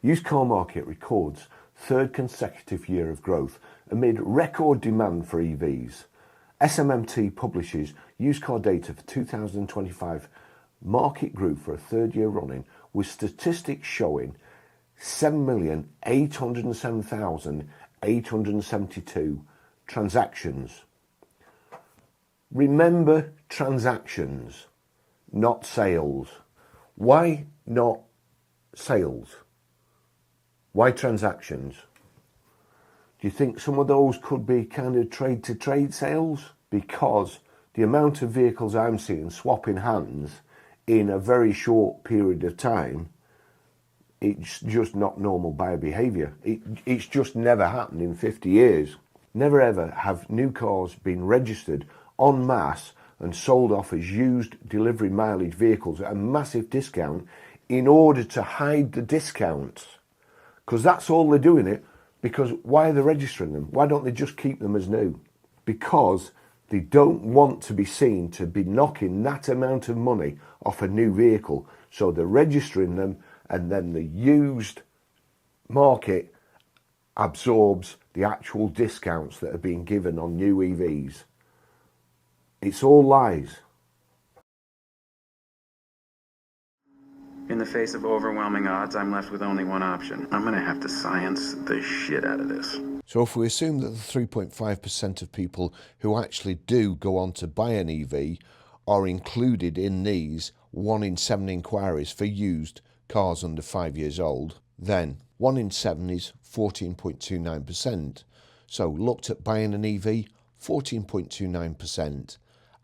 Used car market records third consecutive year of growth amid record demand for EVs. SMMT publishes used car data for 2025. Market grew for a third year running, with statistics showing 7,807,872 transactions. Remember, transactions, not sales. Why not sales? Why transactions? Do you think some of those could be kind of trade-to-trade sales? Because the amount of vehicles I'm seeing swapping hands in a very short period of time, it's just not normal buyer behaviour. It's just never happened in 50 years. Never ever have new cars been registered en masse and sold off as used delivery mileage vehicles at a massive discount in order to hide the discounts. Because that's all they're doing it. Because why are they registering them? Why don't they just keep them as new? Because they don't want to be seen to be knocking that amount of money off a new vehicle. So they're registering them, and then the used market absorbs the actual discounts that are being given on new EVs. It's all lies. In the face of overwhelming odds, I'm left with only one option. I'm going to have to science the shit out of this. So if we assume that the 3.5% of people who actually do go on to buy an EV are included in these 1 in 7 inquiries for used cars under 5 years old, then 1 in 7 is 14.29%. So looked at buying an EV, 14.29%.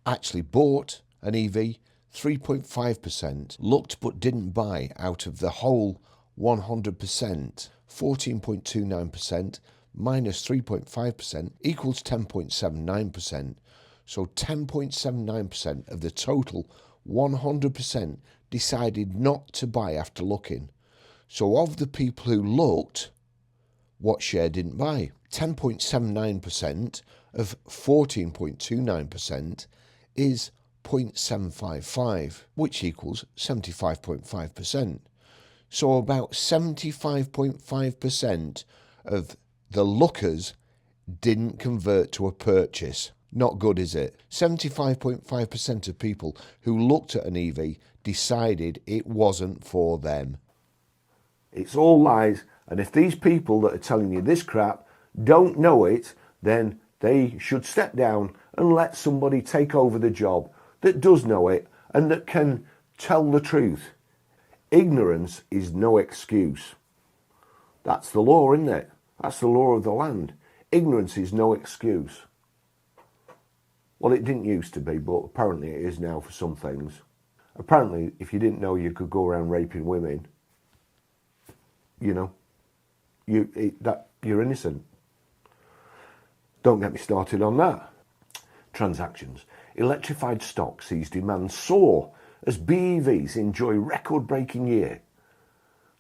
Actually bought an EV, 3.5%. Looked but didn't buy out of the whole 100%. 14.29% minus 3.5% equals 10.79%. So 10.79% of the total 100% decided not to buy after looking. So of the people who looked, what share didn't buy? 10.79% of 14.29% is 0.755, which equals 75.5%. So about 75.5% of the lookers didn't convert to a purchase. Not good, is it? 75.5% of people who looked at an EV decided it wasn't for them. It's all lies, and if these people that are telling you this crap don't know it, then they should step down and let somebody take over the job that does know it and that can tell the truth. Ignorance is no excuse. That's the law, isn't it? That's the law of the land. Ignorance is no excuse. Well, it didn't used to be, but apparently it is now for some things. Apparently, if you didn't know you could go around raping women, you know, you're innocent. Don't get me started on that. Transactions. Electrified stock sees demand soar as BEVs enjoy record-breaking year.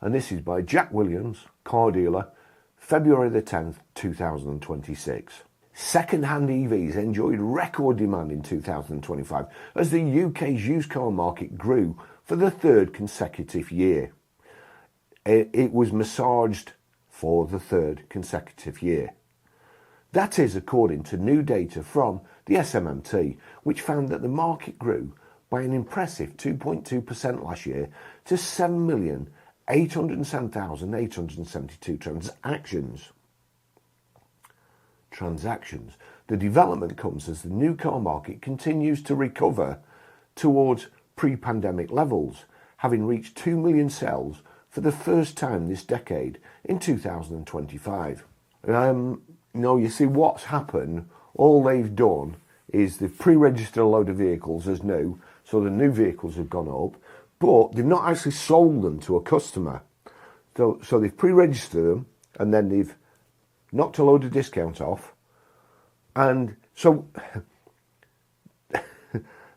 And this is by Jack Williams, car dealer, February the 10th, 2026. Second-hand EVs enjoyed record demand in 2025 as the UK's used car market grew for the third consecutive year. It was massaged for the third consecutive year. That is according to new data from the SMMT, which found that the market grew by an impressive 2.2% last year to 7,807,872 transactions. The development comes as the new car market continues to recover towards pre-pandemic levels, having reached 2 million sales for the first time this decade in 2025. No, you see what's happened, all they've done is they've pre-registered a load of vehicles as new, so the new vehicles have gone up, but they've not actually sold them to a customer. So they've pre-registered them, and then they've knocked a load of discount off, and so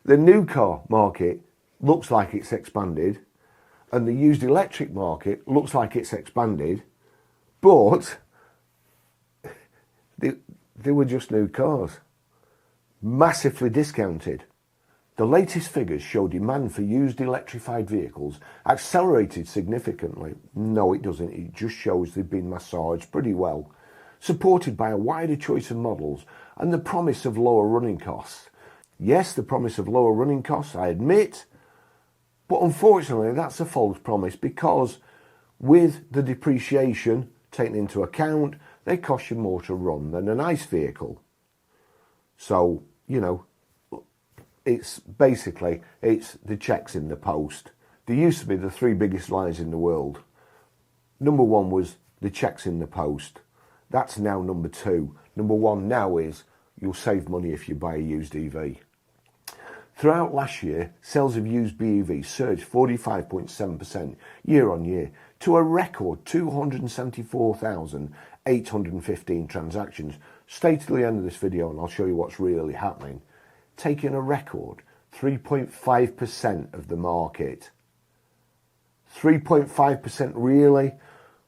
the new car market looks like it's expanded, and the used electric market looks like it's expanded, but they were just new cars, massively discounted. The latest figures show demand for used electrified vehicles accelerated significantly. No, it doesn't. It just shows they've been massaged pretty well, supported by a wider choice of models and the promise of lower running costs. Yes, the promise of lower running costs, I admit, but unfortunately that's a false promise, because with the depreciation taken into account, they cost you more to run than an ICE vehicle. So, you know, it's basically, it's the checks in the post. There used to be the three biggest lies in the world. Number one was the checks in the post. That's now number two. Number one now is you'll save money if you buy a used EV. Throughout last year, sales of used BEVs surged 45.7% year on year to a record 274,815 transactions. Stay till the end of this video and I'll show you what's really happening. Taking a record 3.5% of the market. 3.5% really,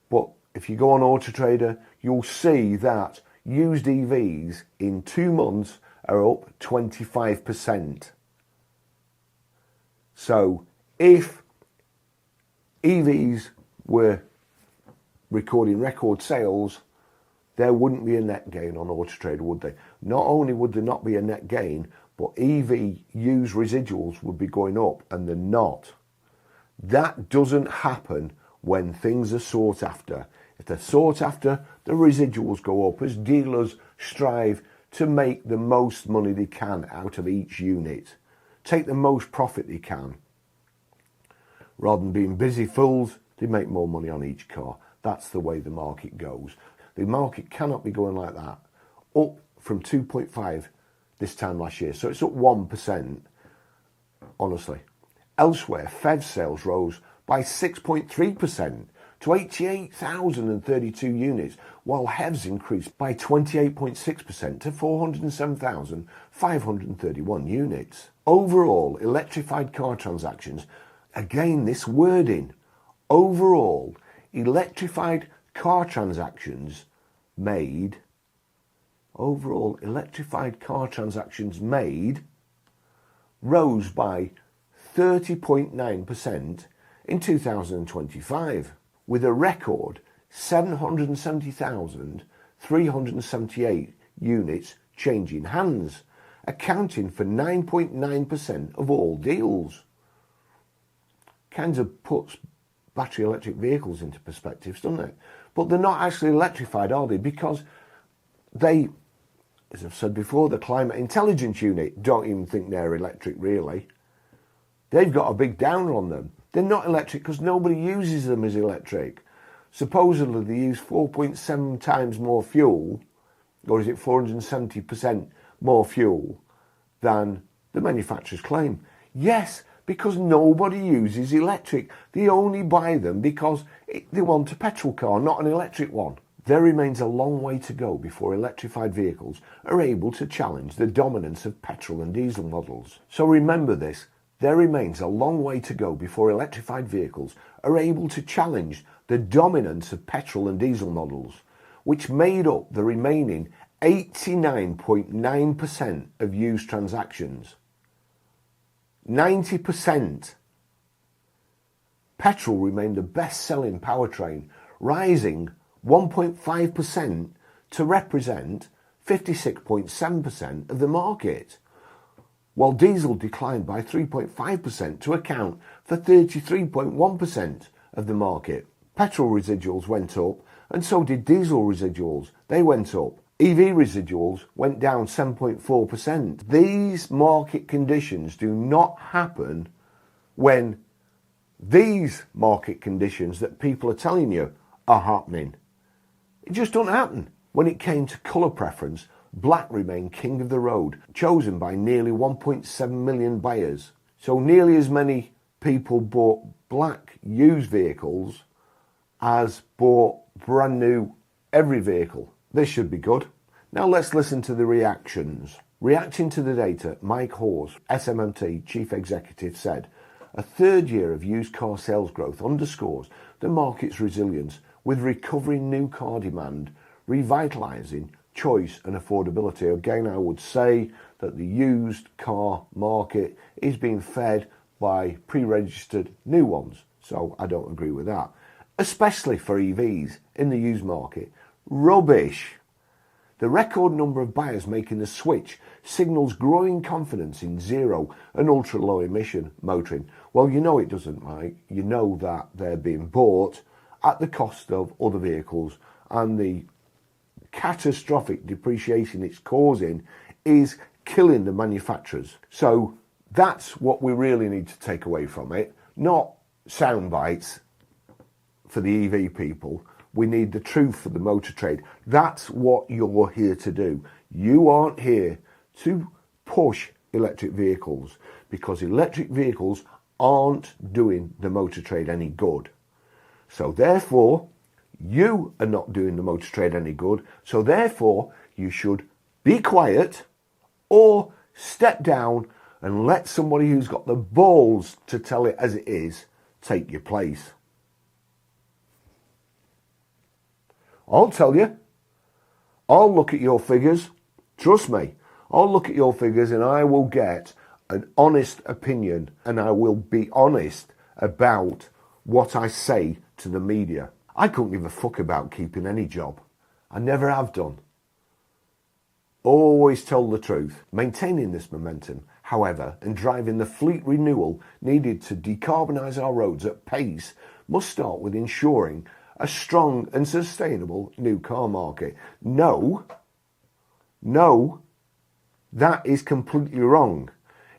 but if you go on Auto Trader, you'll see that used EVs in 2 months are up 25%. So if EVs were recording record sales, there wouldn't be a net gain on Auto Trader, would they? Not only would there not be a net gain, but EV used residuals would be going up, and they're not. That doesn't happen when things are sought after. If they're sought after, the residuals go up as dealers strive to make the most money they can out of each unit. Take the most profit they can. Rather than being busy fools, they make more money on each car. That's the way the market goes. The market cannot be going like that. Up from 2.5 this time last year. So it's up 1%, honestly. Elsewhere, FEV sales rose by 6.3% to 88,032 units, while HEVs increased by 28.6% to 407,531 units. Overall, electrified car transactions, again this wording, overall, electrified car transactions made rose by 30.9% in 2025, with a record 770,378 units changing hands, accounting for 9.9% of all deals. Kind of puts battery electric vehicles into perspective, doesn't it? But they're not actually electrified, are they? Because they, as I've said before, the Climate Intelligence Unit don't even think they're electric, really. They've got a big downer on them. They're not electric because nobody uses them as electric. Supposedly they use 4.7 times more fuel, or is it 470% more fuel than the manufacturers claim. Yes, because nobody uses electric. They only buy them because they want a petrol car, not an electric one. There remains a long way to go before electrified vehicles are able to challenge the dominance of petrol and diesel models. So remember this, there remains a long way to go before electrified vehicles are able to challenge the dominance of petrol and diesel models, which made up the remaining 89.9% of used transactions. 90%. Petrol remained the best-selling powertrain, rising 1.5% to represent 56.7% of the market, while diesel declined by 3.5% to account for 33.1% of the market. Petrol residuals went up, and so did diesel residuals. They went up. EV residuals went down 7.4%. These market conditions do not happen when these market conditions that people are telling you are happening. It just don't happen. When it came to colour preference, black remained king of the road, chosen by nearly 1.7 million buyers. So nearly as many people bought black used vehicles as bought brand new every vehicle. This should be good. Now let's listen to the reactions. Reacting to the data, Mike Hawes, SMMT Chief Executive, said, "A third year of used car sales growth underscores the market's resilience, with recovering new car demand, revitalising choice and affordability." Again, I would say that the used car market is being fed by pre-registered new ones. So I don't agree with that. Especially for EVs in the used market. Rubbish. The record number of buyers making the switch signals growing confidence in zero and ultra-low emission motoring. Well, you know it doesn't, Mike. You know that they're being bought at the cost of other vehicles, and the catastrophic depreciation it's causing is killing the manufacturers. So that's what we really need to take away from it, not sound bites for the EV people. We need the truth for the motor trade. That's what you're here to do. You aren't here to push electric vehicles, because electric vehicles aren't doing the motor trade any good. So therefore, you are not doing the motor trade any good. So therefore, you should be quiet or step down and let somebody who's got the balls to tell it as it is take your place. I'll tell you. I'll look at your figures. Trust me. I'll look at your figures and I will get an honest opinion, and I will be honest about what I say to the media. I couldn't give a fuck about keeping any job. I never have done. Always tell the truth. Maintaining this momentum, however, and driving the fleet renewal needed to decarbonise our roads at pace must start with ensuring a strong and sustainable new car market. No, that is completely wrong.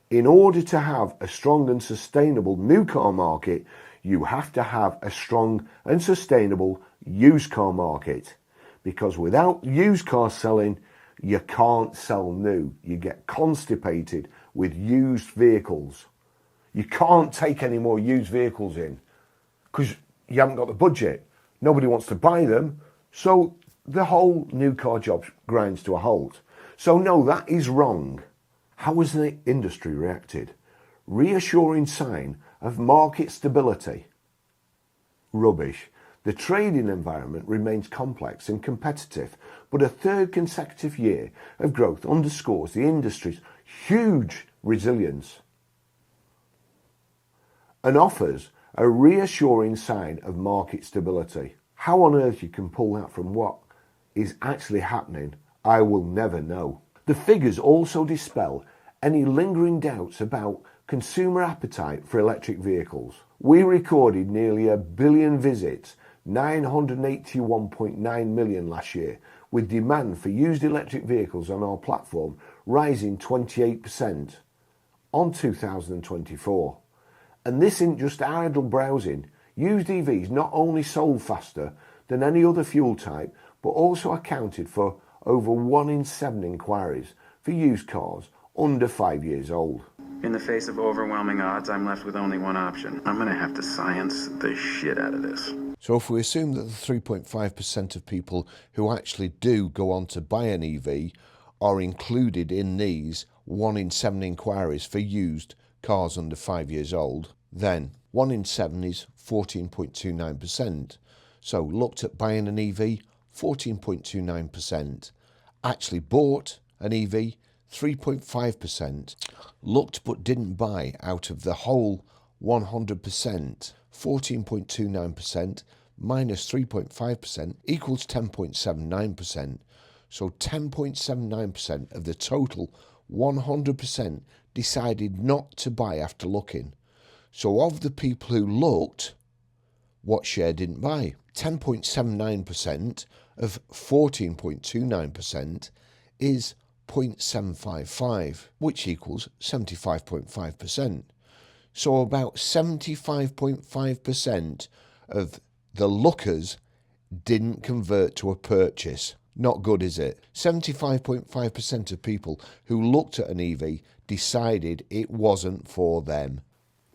In order to have a strong and sustainable new car market, you have to have a strong and sustainable used car market. Because without used car selling, you can't sell new. You get constipated with used vehicles. You can't take any more used vehicles in because you haven't got the budget. Nobody wants to buy them. So the whole new car job grinds to a halt. So no, that is wrong. How has the industry reacted? Reassuring sign of market stability. Rubbish. The trading environment remains complex and competitive, but a third consecutive year of growth underscores the industry's huge resilience and offers a reassuring sign of market stability. How on earth you can pull that from what is actually happening, I will never know. The figures also dispel any lingering doubts about consumer appetite for electric vehicles. We recorded nearly 1 billion visits, 981.9 million last year, with demand for used electric vehicles on our platform rising 28% on 2024. And this isn't just idle browsing. Used EVs not only sold faster than any other fuel type, but also accounted for over 1 in 7 inquiries for used cars under 5 years old. In the face of overwhelming odds, I'm left with only one option. I'm gonna have to science the shit out of this. So if we assume that the 3.5% of people who actually do go on to buy an EV are included in these 1 in 7 inquiries for used cars under 5 years old, then 1 in 7 is 14.29%. So looked at buying an EV, 14.29%. Actually bought an EV, 3.5%. Looked but didn't buy out of the whole 100%, 14.29% minus 3.5% equals 10.79%. So 10.79% of the total 100% decided not to buy after looking. So of the people who looked, what share didn't buy? 10.79% of 14.29% is 0.755, which equals 75.5%. So about 75.5% of the lookers didn't convert to a purchase. Not good, is it? 75.5% of people who looked at an EV decided it wasn't for them.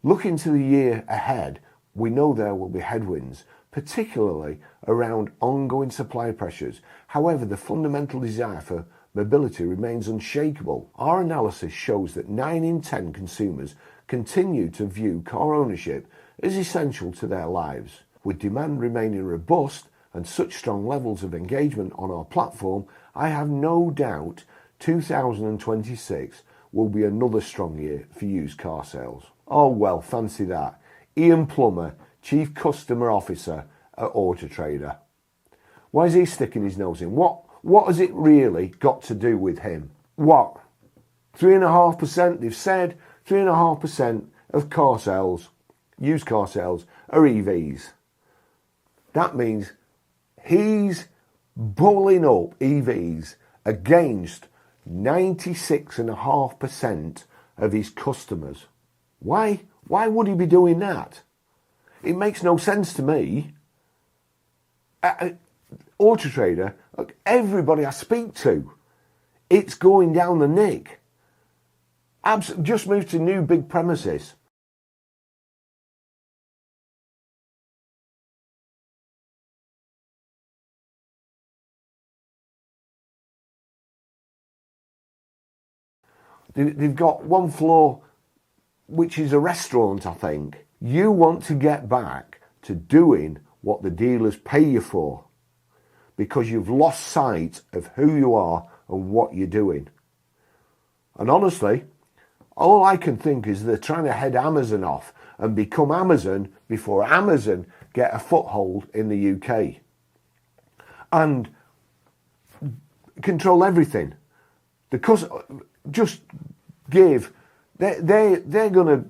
Looking to the year ahead, we know there will be headwinds, particularly around ongoing supply pressures. However, the fundamental desire for mobility remains unshakable. Our analysis shows that 9 in 10 consumers continue to view car ownership as essential to their lives. With demand remaining robust and such strong levels of engagement on our platform, I have no doubt 2026 will be another strong year for used car sales. Oh well, fancy that. Ian Plummer, Chief Customer Officer at Auto Trader. Why is he sticking his nose in? What has it really got to do with him? What? 3.5%, they've said 3.5% of car sales, used car sales, are EVs. That means he's bulling up EVs against 96.5% of his customers. Why would he be doing that? It makes no sense to me. Auto Trader, look, everybody I speak to, it's going down the nick. Just moved to new big premises. They've got one floor, which is a restaurant, I think. You want to get back to doing what the dealers pay you for because you've lost sight of who you are and what you're doing. And honestly, all I can think is they're trying to head Amazon off and become Amazon before Amazon get a foothold in the UK and control everything. Just give, they're going to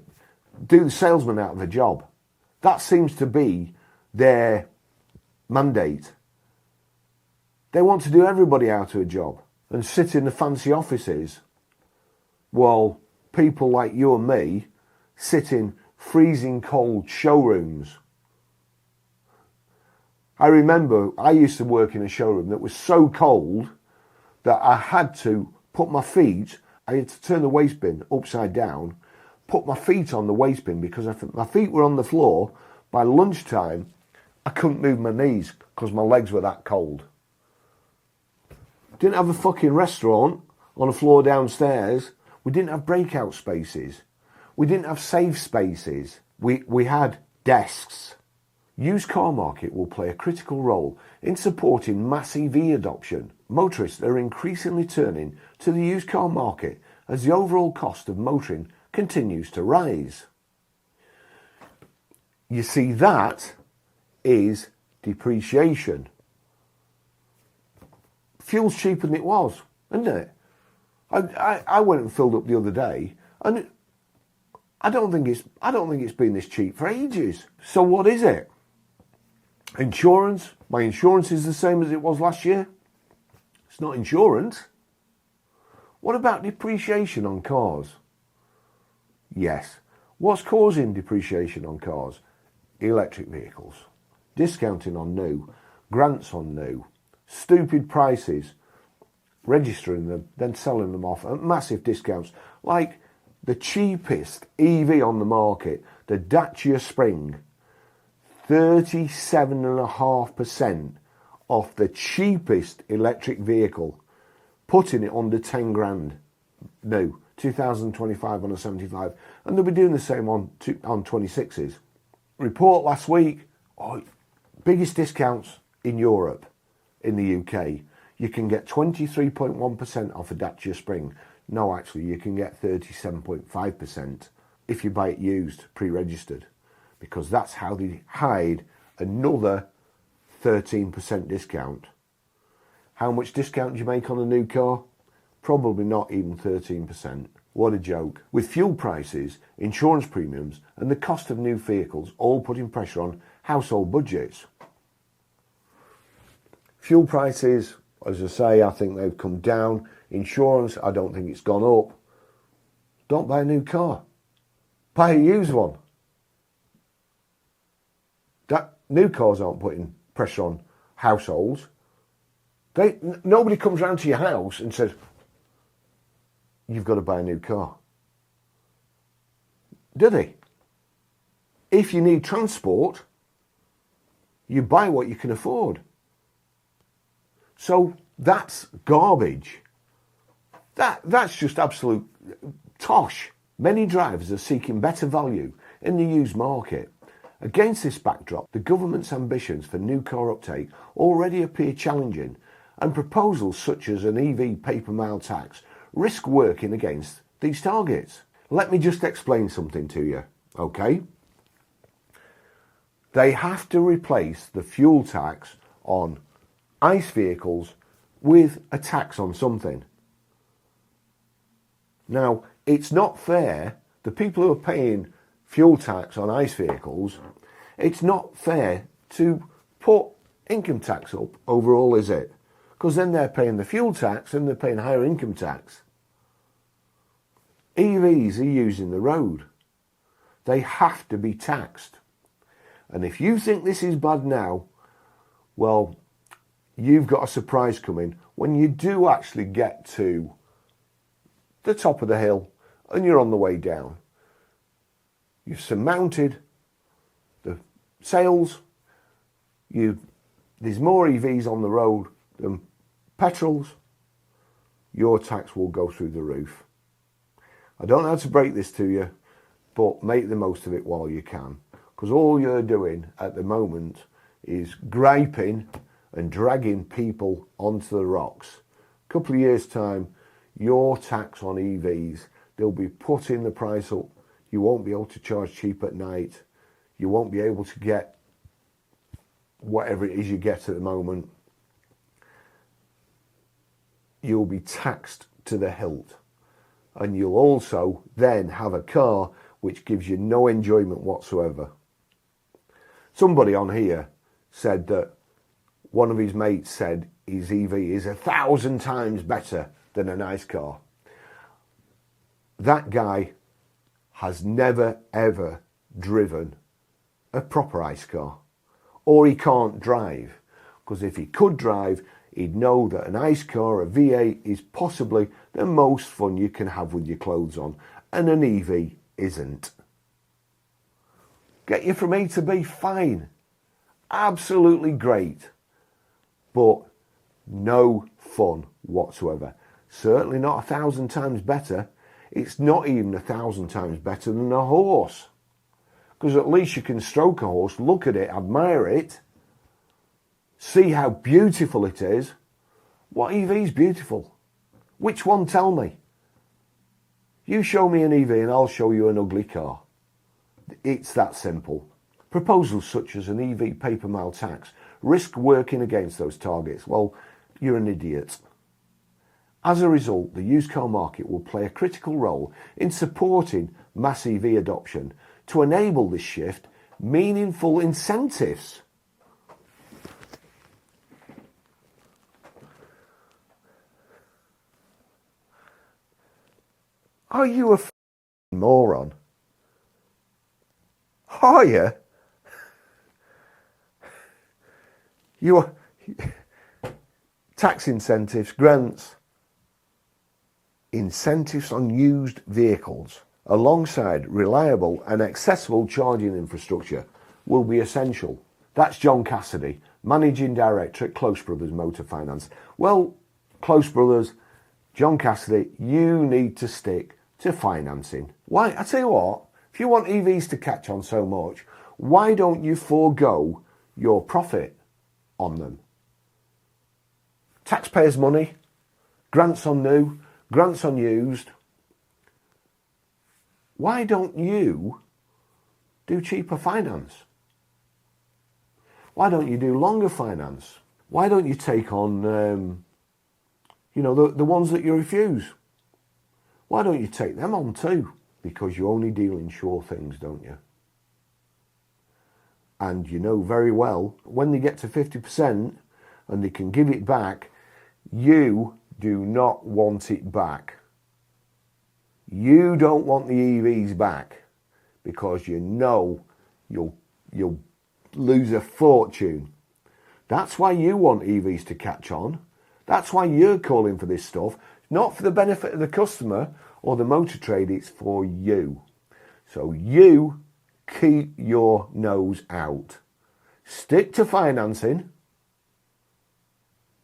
do the salesman out of a job. That seems to be their mandate. They want to do everybody out of a job and sit in the fancy offices while people like you and me sit in freezing cold showrooms. I remember I used to work in a showroom that was so cold that I had to put my feet, I had to turn the waste bin upside down, put my feet on the waste bin because if my feet were on the floor, by lunchtime, I couldn't move my knees because my legs were that cold. Didn't have a fucking restaurant on a floor downstairs. We didn't have breakout spaces. We didn't have safe spaces. We had desks. Used car market will play a critical role in supporting mass EV adoption. Motorists are increasingly turning to the used car market as the overall cost of motoring continues to rise. You see, that is depreciation. Fuel's cheaper than it was, isn't it? I went and filled up the other day, and I don't think it's been this cheap for ages. So what is it? Insurance? My insurance is the same as it was last year. It's not insurance. What about depreciation on cars? Yes. What's causing depreciation on cars? Electric vehicles. Discounting on new, grants on new, stupid prices, registering them, then selling them off at massive discounts. Like the cheapest EV on the market, the Dacia Spring, 37.5% off the cheapest electric vehicle, putting it under 10 grand. No, 2025 on a 75, and they'll be doing the same on 26s. Report last week, biggest discounts in Europe, in the UK. You can get 23.1% off a Dacia Spring. No, actually, you can get 37.5% if you buy it used, pre-registered, because that's how they hide another 13% discount. How much discount do you make on a new car? Probably not even 13%. What a joke. With fuel prices, insurance premiums, and the cost of new vehicles all putting pressure on household budgets. Fuel prices, as I say, I think they've come down. Insurance, I don't think it's gone up. Don't buy a new car. Buy a used one. New cars aren't putting pressure on households. Nobody comes round to your house and says, you've got to buy a new car. Do they? If you need transport, you buy what you can afford. So that's garbage. That's just absolute tosh. Many drivers are seeking better value in the used market. Against this backdrop, the government's ambitions for new car uptake already appear challenging, and proposals such as an EV pay-per-mile tax risk working against these targets. Let me just explain something to you, okay? They have to replace the fuel tax on ICE vehicles with a tax on something. Now, it's not fair, the people who are paying fuel tax on ICE vehicles, it's not fair to put income tax up overall, is it? Because then they're paying the fuel tax and they're paying higher income tax. EVs are using the road. They have to be taxed. And if you think this is bad now, well, you've got a surprise coming when you do actually get to the top of the hill and you're on the way down. You've surmounted the sales. There's more EVs on the road than petrols. Your tax will go through the roof. I don't know how to break this to you, but make the most of it while you can. Because all you're doing at the moment is griping and dragging people onto the rocks. A couple of years' time, your tax on EVs, they'll be putting the price up. You won't be able to charge cheap at night. You won't be able to get whatever it is you get at the moment. You'll be taxed to the hilt. And you'll also then have a car which gives you no enjoyment whatsoever. Somebody on here said that one of his mates said his EV is 1,000 times better than a nice car. That guy has never ever driven a proper ICE car, or he can't drive, because if he could drive, he'd know that an ICE car, a V8, is possibly the most fun you can have with your clothes on, and an EV isn't. Get you from A to B, fine, absolutely great, but no fun whatsoever. Certainly not 1,000 times better. It's not even 1,000 times better than a horse, because at least you can stroke a horse, look at it, admire it, see how beautiful it is. What EV is beautiful? Which one, tell me? You show me an EV and I'll show you an ugly car. It's that simple. Proposals such as an EV paper mile tax risk working against those targets. Well, you're an idiot. As a result, the used car market will play a critical role in supporting mass EV adoption. To enable this shift, meaningful incentives. Are you a moron? Are you? Your tax incentives, grants, incentives on used vehicles, alongside reliable and accessible charging infrastructure, will be essential. That's John Cassidy, Managing Director at Close Brothers Motor Finance. Well, Close Brothers, John Cassidy, you need to stick to financing. Why? I tell you what, if you want EVs to catch on so much, why don't you forego your profit on them? Taxpayers' money, grants on new, grants on used. Why don't you do cheaper finance? Why don't you do longer finance? Why don't you take on, the ones that you refuse? Why don't you take them on too? Because you only deal in sure things, don't you? And you know very well, when they get to 50% and they can give it back, you do not want it back. You don't want the EVs back because you know you'll lose a fortune. That's why you want EVs to catch on. That's why you're calling for this stuff. Not for the benefit of the customer or the motor trade, it's for you. So you keep your nose out. Stick to financing.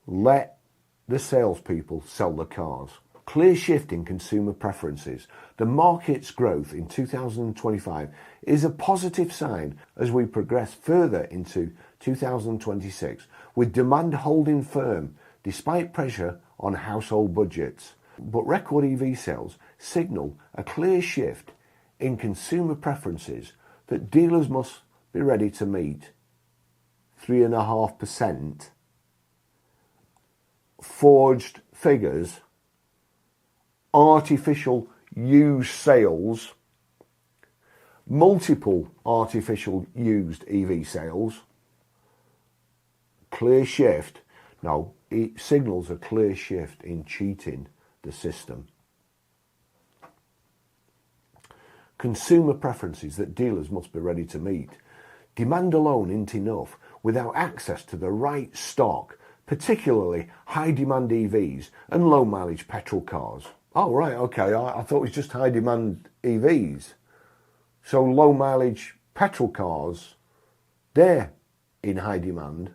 Let the salespeople sell the cars. Clear shift in consumer preferences. The market's growth in 2025 is a positive sign as we progress further into 2026, with demand holding firm despite pressure on household budgets. But record EV sales signal a clear shift in consumer preferences that dealers must be ready to meet. 3.5% forged figures, artificial used sales, multiple artificial used EV sales, clear shift. No, it signals a clear shift in cheating the system. Consumer preferences that dealers must be ready to meet. Demand alone isn't enough without access to the right stock, particularly high demand EVs and low mileage petrol cars. Oh right, okay, I thought it was just high demand EVs. So low mileage petrol cars, they're in high demand.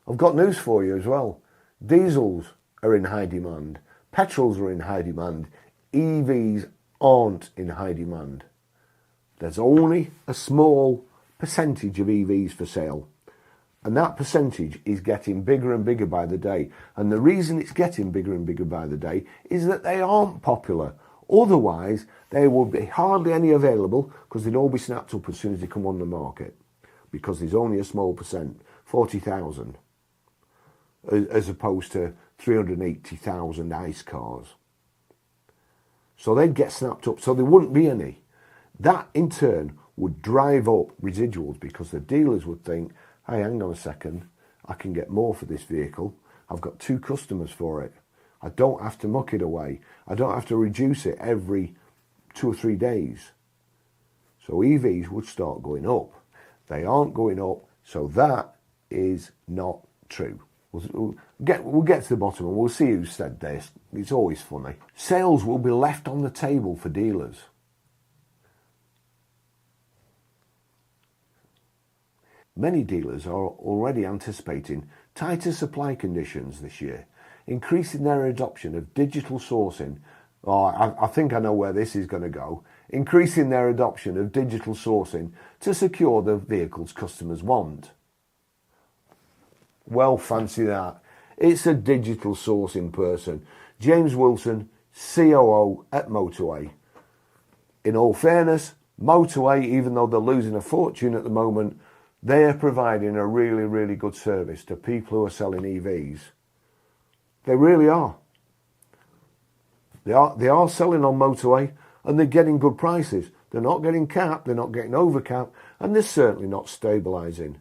I've got news for you as well. Diesels are in high demand. Petrols are in high demand. EVs aren't in high demand. There's only a small percentage of EVs for sale. And that percentage is getting bigger and bigger by the day. And the reason it's getting bigger and bigger by the day is that they aren't popular. Otherwise, there would be hardly any available because they'd all be snapped up as soon as they come on the market. Because there's only a small percent, 40,000, as opposed to 380,000 ICE cars. So they'd get snapped up, so there wouldn't be any. That in turn would drive up residuals because the dealers would think, hey, hang on a second, I can get more for this vehicle. I've got 2 customers for it. I don't have to muck it away. I don't have to reduce it every 2 or 3 days. So EVs would start going up. They aren't going up, so that is not true. We'll get to the bottom and we'll see who said this. It's always funny. Sales will be left on the table for dealers. Many dealers are already anticipating tighter supply conditions this year, increasing their adoption of digital sourcing. I think I know where this is going to go. Increasing their adoption of digital sourcing to secure the vehicles customers want. Well, fancy that. It's a digital sourcing person. James Wilson, COO at Motorway. In all fairness, Motorway, even though they're losing a fortune at the moment, they are providing a really, really good service to people who are selling EVs. They really are. They are selling on Motorway and they're getting good prices. They're not getting capped, they're not getting overcapped, and they're certainly not stabilising.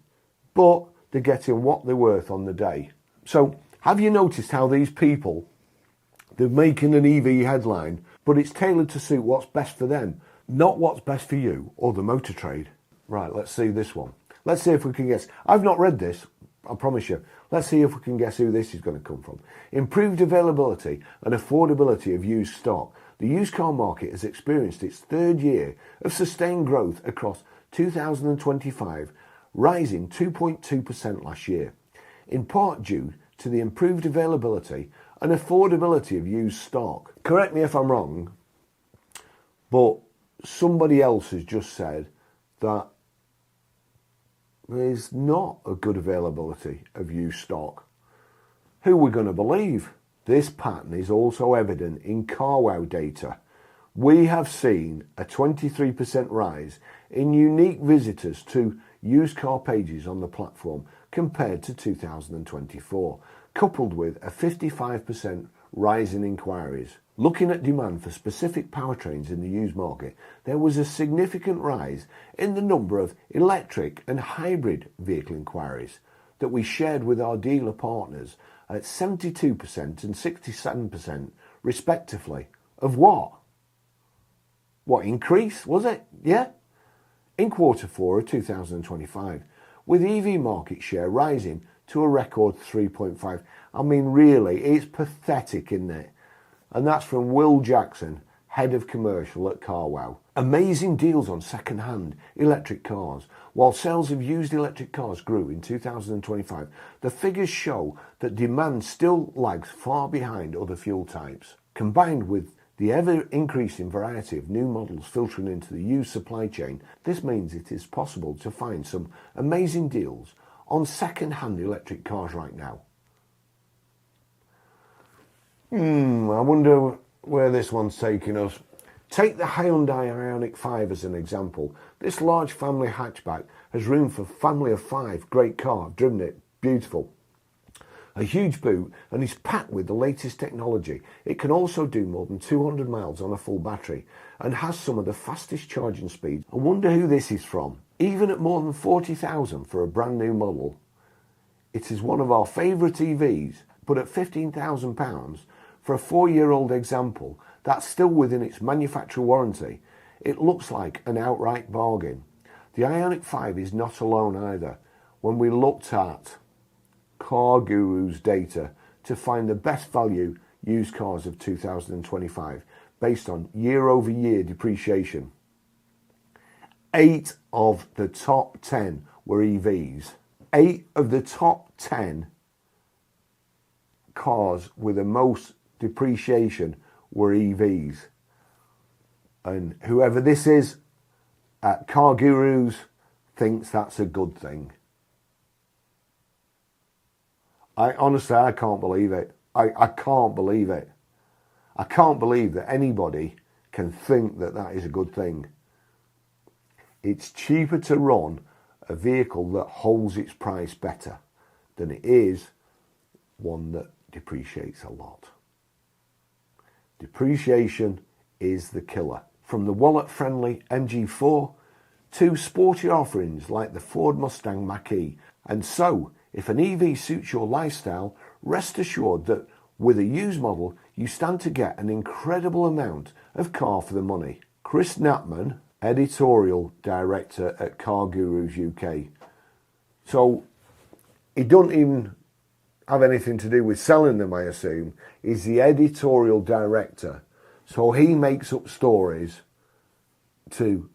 But they're getting what they're worth on the day. So have you noticed how these people, they're making an EV headline, but it's tailored to suit what's best for them, not what's best for you or the motor trade. Right, let's see this one. Let's see if we can guess. I've not read this, I promise you. Let's see if we can guess who this is going to come from. Improved availability and affordability of used stock. The used car market has experienced its 3rd year of sustained growth across 2025, rising 2.2% last year, in part due to the improved availability and affordability of used stock. Correct me if I'm wrong, but somebody else has just said that there's not a good availability of used stock. Who are we going to believe? This pattern is also evident in CarWow data. We have seen a 23% rise in unique visitors to used car pages on the platform compared to 2024, coupled with a 55% rise in inquiries. Looking at demand for specific powertrains in the used market, there was a significant rise in the number of electric and hybrid vehicle inquiries that we shared with our dealer partners at 72% and 67% respectively. Of what? What increase was it? Yeah? In Q4 of 2025, with EV market share rising to a record 3.5. I mean, really, it's pathetic, isn't it? And that's from Will Jackson, Head of Commercial at CarWow. Amazing deals on second-hand electric cars. While sales of used electric cars grew in 2025, the figures show that demand still lags far behind other fuel types. Combined with the ever-increasing variety of new models filtering into the used supply chain, this means it is possible to find some amazing deals on second-hand electric cars right now. I wonder where this one's taking us. Take the Hyundai Ioniq 5 as an example. This large family hatchback has room for a family of 5. Great car, I've driven it, beautiful. A huge boot, and is packed with the latest technology. It can also do more than 200 miles on a full battery and has some of the fastest charging speeds. I wonder who this is from. Even at more than 40,000 for a brand new model, it is one of our favourite EVs, but at £15,000 for a 4-year-old example that's still within its manufacturer warranty, it looks like an outright bargain. The Ioniq 5 is not alone either. When we looked at Car Guru's data to find the best value used cars of 2025 based on year-over-year depreciation, 8 of the top 10 were EVs. 8 of the top 10 cars with the most depreciation were EVs. And whoever this is at Car Gurus thinks that's a good thing. I can't believe it. I can't believe it. I can't believe that anybody can think that that is a good thing. It's cheaper to run a vehicle that holds its price better than it is one that depreciates a lot. Depreciation is the killer. From the wallet-friendly MG4 to sporty offerings like the Ford Mustang Mach-E. And so, if an EV suits your lifestyle, rest assured that with a used model, you stand to get an incredible amount of car for the money. Chris Knappman, editorial director at Car Gurus UK. So, he doesn't even have anything to do with selling them, I assume. He's the editorial director. So he makes up stories to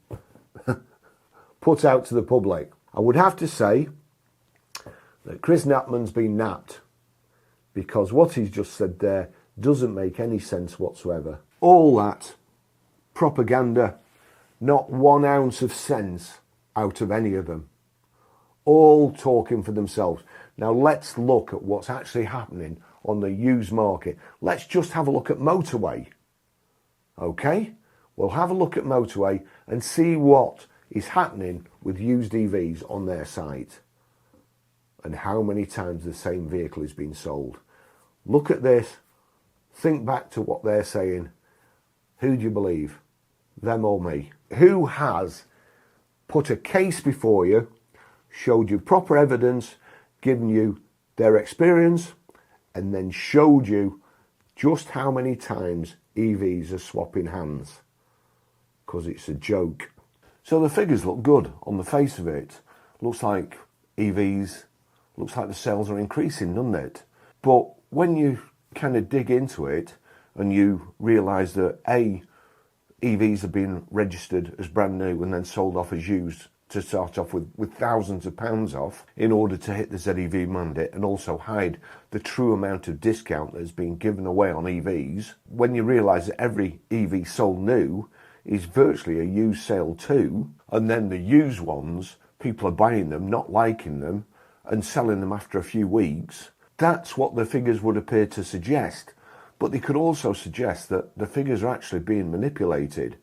put out to the public. I would have to say that Chris Knappman's been napped, because what he's just said there doesn't make any sense whatsoever. All that propaganda, not 1 ounce of sense out of any of them. All talking for themselves. Now let's look at what's actually happening on the used market. Let's just have a look at Motorway. Okay? We'll have a look at Motorway and see what is happening with used EVs on their site and how many times the same vehicle is being sold. Look at this. Think back to what they're saying. Who do you believe? Them or me? Who has put a case before you, showed you proper evidence, given you their experience, and then showed you just how many times EVs are swapping hands? Because it's a joke. So the figures look good on the face of it. Looks like EVs, looks like the sales are increasing, doesn't it? But when you kind of dig into it and you realise that EVs have been registered as brand new and then sold off as used to start off with thousands of pounds off in order to hit the ZEV mandate and also hide the true amount of discount that has been given away on EVs. When you realise that every EV sold new is virtually a used sale too, and then the used ones, people are buying them, not liking them, and selling them after a few weeks, that's what the figures would appear to suggest. But they could also suggest that the figures are actually being manipulated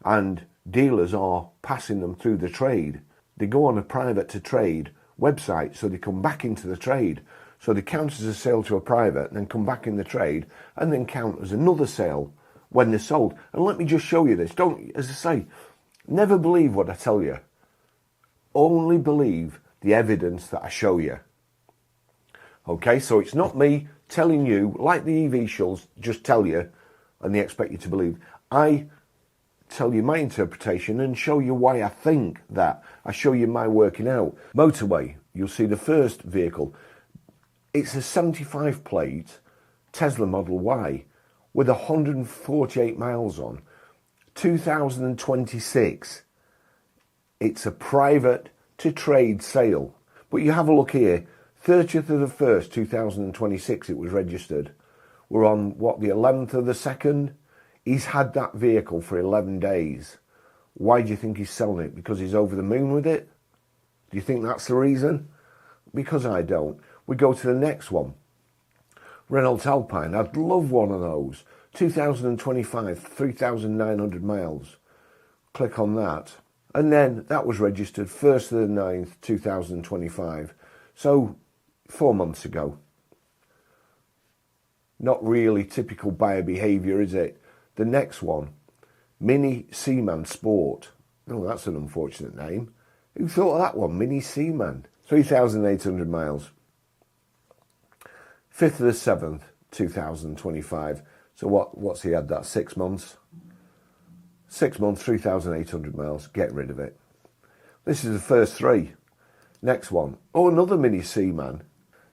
and dealers are passing them through the trade. They go on a private to trade website, so they come back into the trade. So they count as a sale to a private and then come back in the trade and then count as another sale when they're sold. And let me just show you this. Don't, as I say, never believe what I tell you. Only believe the evidence that I show you. Okay, so it's not me telling you, like the EV shows, just tell you and they expect you to believe. I tell you my interpretation and show you why I think that. I show you my working out. Motorway, you'll see the first vehicle. It's a 75 plate Tesla Model Y with 148 miles on. 2026. It's a private to trade sale. But you have a look here. 30th of the 1st, 2026 it was registered. We're on, what, the 11th of the 2nd? He's had that vehicle for 11 days. Why do you think he's selling it? Because he's over the moon with it? Do you think that's the reason? Because I don't. We go to the next one. Renault Alpine. I'd love one of those. 2025, 3,900 miles. Click on that. And then that was registered 1st of the 9th, 2025. So 4 months ago. Not really typical buyer behaviour, is it? The next one, Mini Seaman Sport. Oh, that's an unfortunate name. Who thought of that one? Mini Seaman. 3,800 miles. 5th of the 7th, 2025. So what's he had that? 6 months? 6 months, 3,800 miles. Get rid of it. This is the first three. Next one. Oh, another Mini Seaman.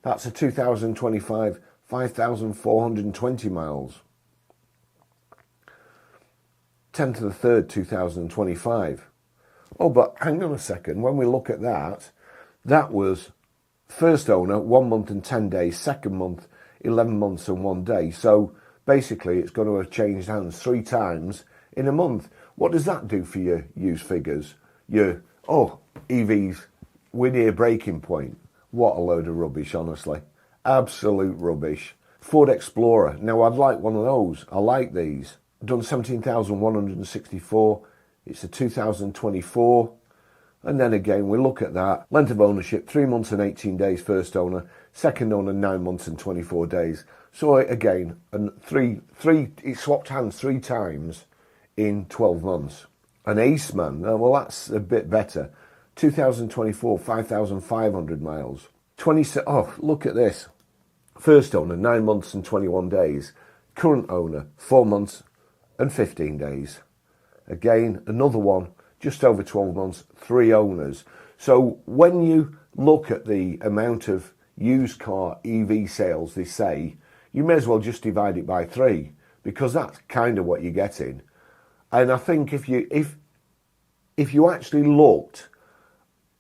That's a 2025, 5,420 miles. 10th of the 3rd, 2025. Oh, but hang on a second. When we look at that, that was first owner, 1 month and 10 days. Second month, 11 months and 1 day. So basically, it's going to have changed hands 3 times in a month. What does that do for your used figures? EVs, we're near breaking point. What a load of rubbish, honestly. Absolute rubbish. Ford Explorer. Now, I'd like one of those. I like these. Done 17,164. It's a 2024. And then again, we look at that. Length of ownership, 3 months and 18 days, first owner. Second owner, 9 months and 24 days. So again, it swapped hands 3 times in 12 months. An Aceman, well, that's a bit better. 2024, 5,500 miles. Look at this. First owner, 9 months and 21 days. Current owner, 4 months and 15 days. Again, another one, just over 12 months, 3 owners. So when you look at the amount of used car EV sales they say, you may as well just divide it by 3, because that's kind of what you're getting. And I think if you actually looked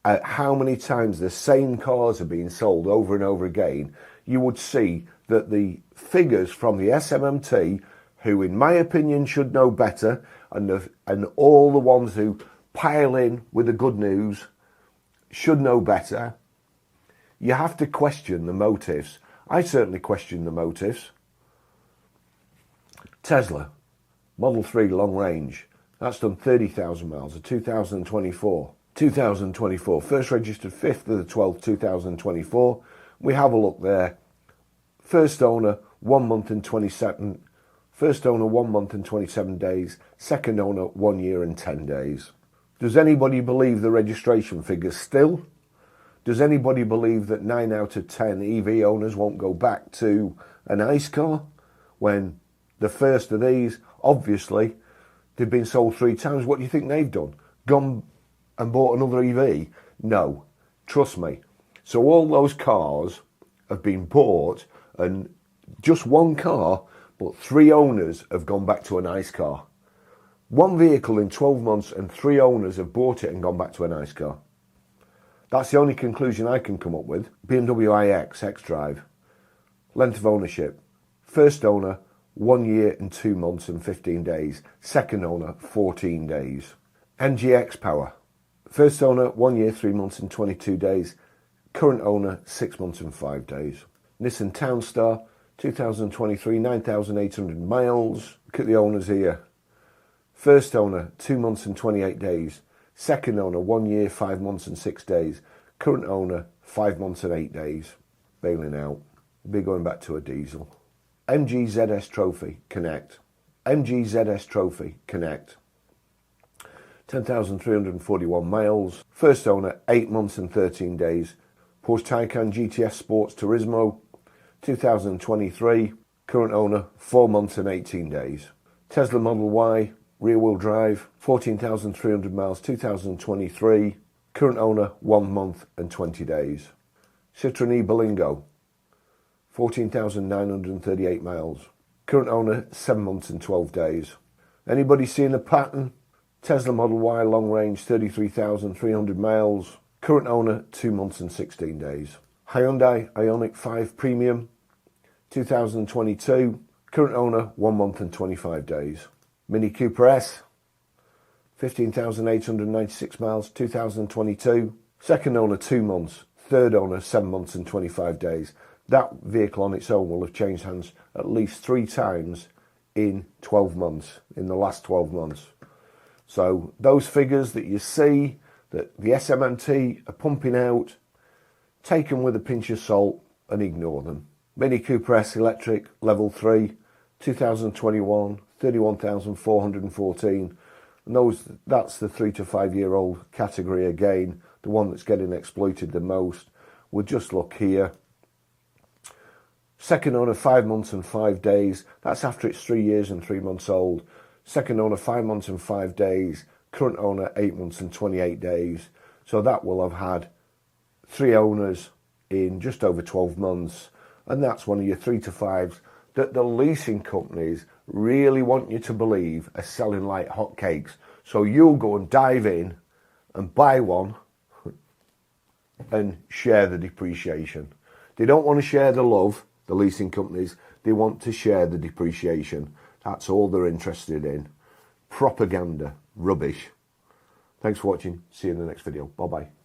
at how many times the same cars are being sold over and over again, you would see that the figures from the SMMT, who in my opinion should know better, and all the ones who pile in with the good news should know better, you have to question the motives. I certainly question the motives. Tesla, Model 3 long range. That's done 30,000 miles, a 2024. 2024, first registered 5th of the 12th, 2024. We have a look there. First owner, 1 month and 27. First owner, 1 month and 27 days. Second owner, 1 year and 10 days. Does anybody believe the registration figures still? Does anybody believe that 9 out of 10 EV owners won't go back to an ICE car when the first of these, obviously, they've been sold 3 times? What do you think they've done? Gone and bought another EV? No, trust me. So all those cars have been bought, and just one car, but 3 owners have gone back to an ICE car. 1 vehicle in 12 months and 3 owners have bought it and gone back to an ICE car. That's the only conclusion I can come up with. BMW iX, xDrive. Length of ownership. First owner, 1 year and 2 months and 15 days. Second owner, 14 days. NGX Power. First owner, 1 year, 3 months and 22 days. Current owner, 6 months and 5 days. Nissan Townstar, 2023, 9,800 miles. Look at the owners here. First owner, 2 months and 28 days. Second owner, 1 year, 5 months and 6 days. Current owner, 5 months and 8 days. Bailing out. We'll be going back to a diesel. MG ZS Trophy, Connect. MG ZS Trophy, Connect. 10,341 miles. First owner, 8 months and 13 days. Porsche Taycan GTS Sports Turismo, 2023. Current owner, 4 months and 18 days. Tesla Model Y, rear-wheel drive, 14,300 miles, 2023. Current owner, 1 month and 20 days. Citroen Berlingo, 14,938 miles. Current owner, 7 months and 12 days. Anybody seeing a pattern? Tesla Model Y long range, 33,300 miles. Current owner, 2 months and 16 days. Hyundai Ioniq 5 Premium, 2022. Current owner, 1 month and 25 days. Mini Cooper S, 15,896 miles, 2022. Second owner, 2 months. Third owner, 7 months and 25 days. That vehicle on its own will have changed hands at least 3 times in 12 months, in the last 12 months. So those figures that you see that the SMMT are pumping out, take them with a pinch of salt and ignore them. Mini Cooper S Electric Level 3, 2021, 31,414. And that's the 3 to 5 year old category again, the one that's getting exploited the most. We'll just look here. Second owner 5 months and 5 days. That's after it's 3 years and 3 months old. Second owner 5 months and 5 days. Current owner 8 months and 28 days. So that will have had 3 owners in just over 12 months. And that's one of your 3 to 5s that the leasing companies really want you to believe are selling like hotcakes. So you'll go and dive in and buy one and share the depreciation. They don't want to share the love, the leasing companies. They want to share the depreciation. That's all they're interested in. Propaganda. Rubbish. Thanks for watching. See you in the next video. Bye-bye.